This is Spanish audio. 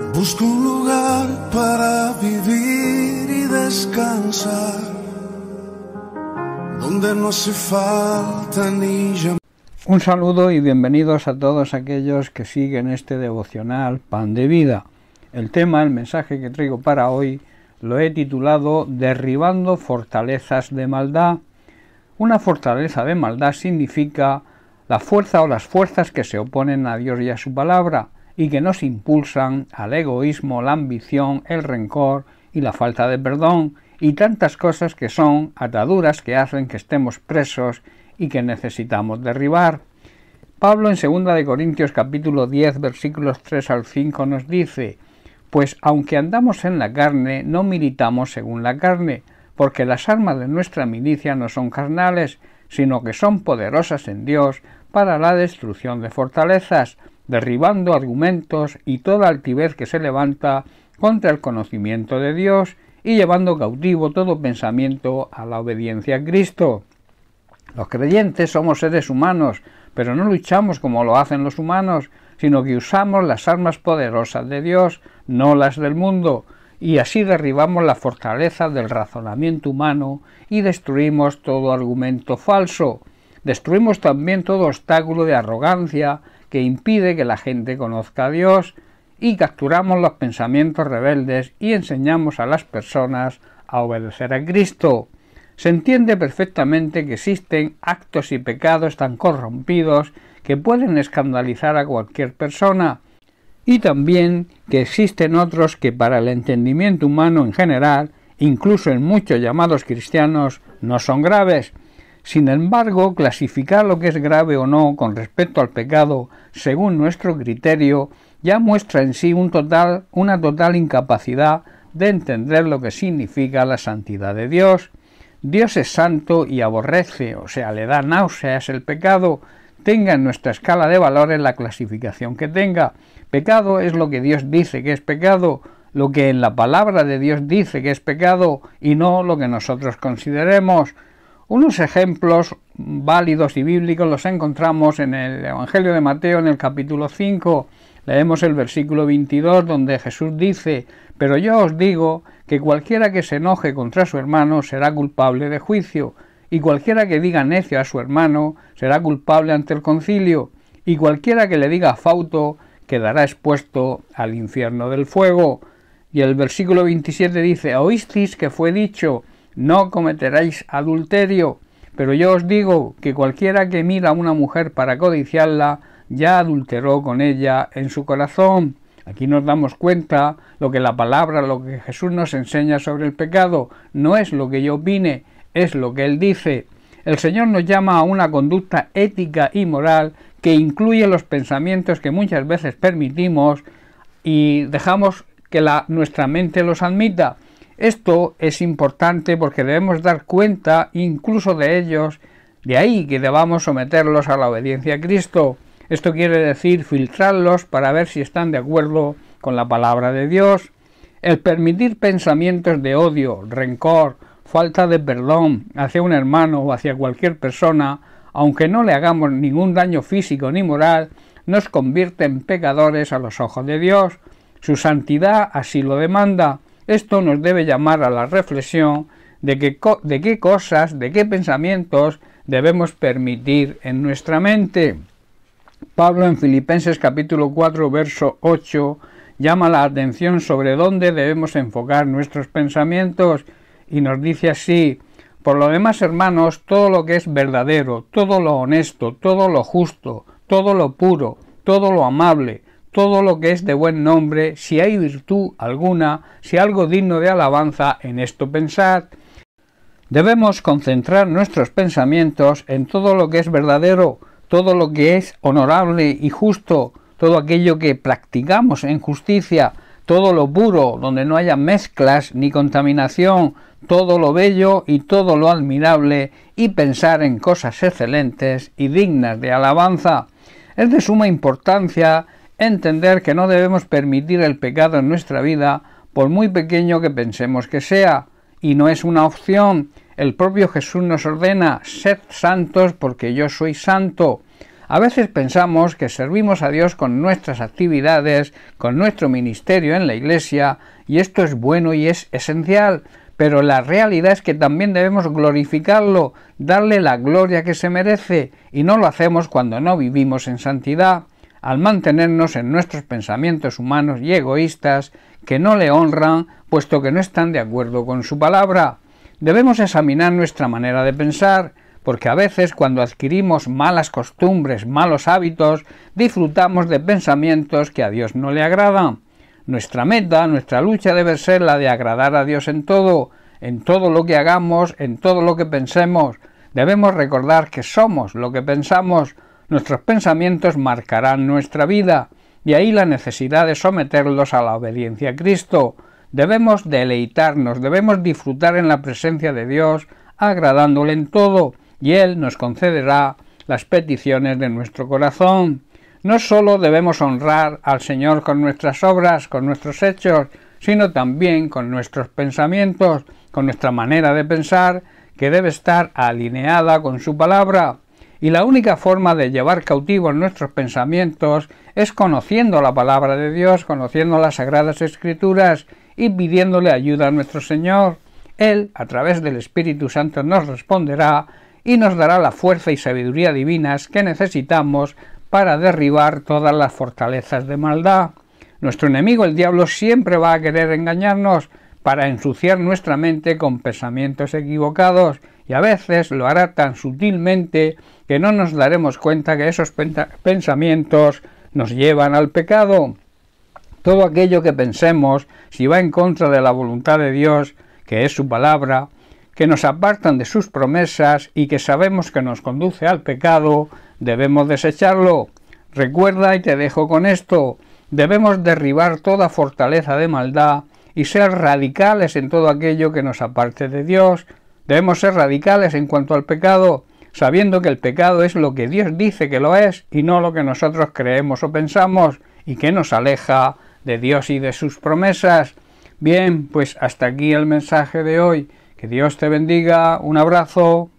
Busco un lugar para vivir y descansar, donde no hace falta ni llamar. Un saludo y bienvenidos a todos aquellos que siguen este devocional Pan de Vida. El tema, el mensaje que traigo para hoy, lo he titulado Derribando fortalezas de maldad. Una fortaleza de maldad significa la fuerza o las fuerzas que se oponen a Dios y a su palabra y que nos impulsan al egoísmo, la ambición, el rencor y la falta de perdón y tantas cosas que son ataduras que hacen que estemos presos y que necesitamos derribar. Pablo en 2 de Corintios capítulo 10 versículos 3 al 5 nos dice: pues aunque andamos en la carne, no militamos según la carne, porque las armas de nuestra milicia no son carnales, sino que son poderosas en Dios para la destrucción de fortalezas, derribando argumentos y toda altivez que se levanta contra el conocimiento de Dios y llevando cautivo todo pensamiento a la obediencia a Cristo. Los creyentes somos seres humanos, pero no luchamos como lo hacen los humanos, sino que usamos las armas poderosas de Dios, no las del mundo, y así derribamos la fortaleza del razonamiento humano y destruimos todo argumento falso. Destruimos también todo obstáculo de arrogancia que impide que la gente conozca a Dios, y capturamos los pensamientos rebeldes y enseñamos a las personas a obedecer a Cristo. Se entiende perfectamente que existen actos y pecados tan corrompidos que pueden escandalizar a cualquier persona, y también que existen otros que para el entendimiento humano en general, incluso en muchos llamados cristianos, no son graves. Sin embargo, clasificar lo que es grave o no con respecto al pecado según nuestro criterio ya muestra en sí una total incapacidad de entender lo que significa la santidad de Dios. Dios es santo y aborrece, o sea, le da náuseas el pecado, tenga en nuestra escala de valores la clasificación que tenga. Pecado es lo que Dios dice que es pecado, lo que en la palabra de Dios dice que es pecado y no lo que nosotros consideremos. Unos ejemplos válidos y bíblicos los encontramos en el Evangelio de Mateo en el capítulo 5. Leemos el versículo 22 donde Jesús dice: pero yo os digo que cualquiera que se enoje contra su hermano será culpable de juicio, y cualquiera que diga necio a su hermano será culpable ante el concilio, y cualquiera que le diga fauto quedará expuesto al infierno del fuego. Y el versículo 27 dice: oísteis que fue dicho, no cometeréis adulterio, pero yo os digo que cualquiera que mira a una mujer para codiciarla, ya adulteró con ella en su corazón. Aquí nos damos cuenta lo que la palabra, lo que Jesús nos enseña sobre el pecado, no es lo que yo opine, es lo que Él dice. El Señor nos llama a una conducta ética y moral que incluye los pensamientos que muchas veces permitimos y dejamos que nuestra mente los admita. Esto es importante porque debemos dar cuenta incluso de ellos, de ahí que debamos someterlos a la obediencia a Cristo. Esto quiere decir filtrarlos para ver si están de acuerdo con la palabra de Dios. El permitir pensamientos de odio, rencor, falta de perdón hacia un hermano o hacia cualquier persona, aunque no le hagamos ningún daño físico ni moral, nos convierte en pecadores a los ojos de Dios. Su santidad así lo demanda. Esto nos debe llamar a la reflexión de qué cosas, de qué pensamientos debemos permitir en nuestra mente. Pablo en Filipenses capítulo 4 verso 8 llama la atención sobre dónde debemos enfocar nuestros pensamientos y nos dice así: por lo demás, hermanos, todo lo que es verdadero, todo lo honesto, todo lo justo, todo lo puro, todo lo amable, todo lo que es de buen nombre, si hay virtud alguna, si algo digno de alabanza, en esto pensad. Debemos concentrar nuestros pensamientos en todo lo que es verdadero, todo lo que es honorable y justo, todo aquello que practicamos en justicia, todo lo puro, donde no haya mezclas ni contaminación, todo lo bello y todo lo admirable, y pensar en cosas excelentes y dignas de alabanza. Es de suma importancia entender que no debemos permitir el pecado en nuestra vida, por muy pequeño que pensemos que sea, y no es una opción. El propio Jesús nos ordena: sed santos porque yo soy santo. A veces pensamos que servimos a Dios con nuestras actividades, con nuestro ministerio en la Iglesia, y esto es bueno y es esencial, pero la realidad es que también debemos glorificarlo, darle la gloria que se merece, y no lo hacemos cuando no vivimos en santidad, al mantenernos en nuestros pensamientos humanos y egoístas que no le honran, puesto que no están de acuerdo con su palabra. Debemos examinar nuestra manera de pensar, porque a veces cuando adquirimos malas costumbres, malos hábitos, disfrutamos de pensamientos que a Dios no le agradan. Nuestra meta, nuestra lucha debe ser la de agradar a Dios en todo lo que hagamos, en todo lo que pensemos. Debemos recordar que somos lo que pensamos, nuestros pensamientos marcarán nuestra vida, y ahí la necesidad de someterlos a la obediencia a Cristo. Debemos deleitarnos, debemos disfrutar en la presencia de Dios, agradándole en todo, y Él nos concederá las peticiones de nuestro corazón. No solo debemos honrar al Señor con nuestras obras, con nuestros hechos, sino también con nuestros pensamientos, con nuestra manera de pensar, que debe estar alineada con su palabra. Y la única forma de llevar cautivos nuestros pensamientos es conociendo la palabra de Dios, conociendo las Sagradas Escrituras y pidiéndole ayuda a nuestro Señor. Él, a través del Espíritu Santo, nos responderá y nos dará la fuerza y sabiduría divinas que necesitamos para derribar todas las fortalezas de maldad. Nuestro enemigo, el diablo, siempre va a querer engañarnos para ensuciar nuestra mente con pensamientos equivocados, y a veces lo hará tan sutilmente que no nos daremos cuenta que esos pensamientos nos llevan al pecado. Todo aquello que pensemos, si va en contra de la voluntad de Dios, que es su palabra, que nos apartan de sus promesas y que sabemos que nos conduce al pecado, debemos desecharlo. Recuerda, y te dejo con esto, debemos derribar toda fortaleza de maldad y ser radicales en todo aquello que nos aparte de Dios. Debemos ser radicales en cuanto al pecado, sabiendo que el pecado es lo que Dios dice que lo es y no lo que nosotros creemos o pensamos, y que nos aleja de Dios y de sus promesas. Bien, pues hasta aquí el mensaje de hoy. Que Dios te bendiga. Un abrazo.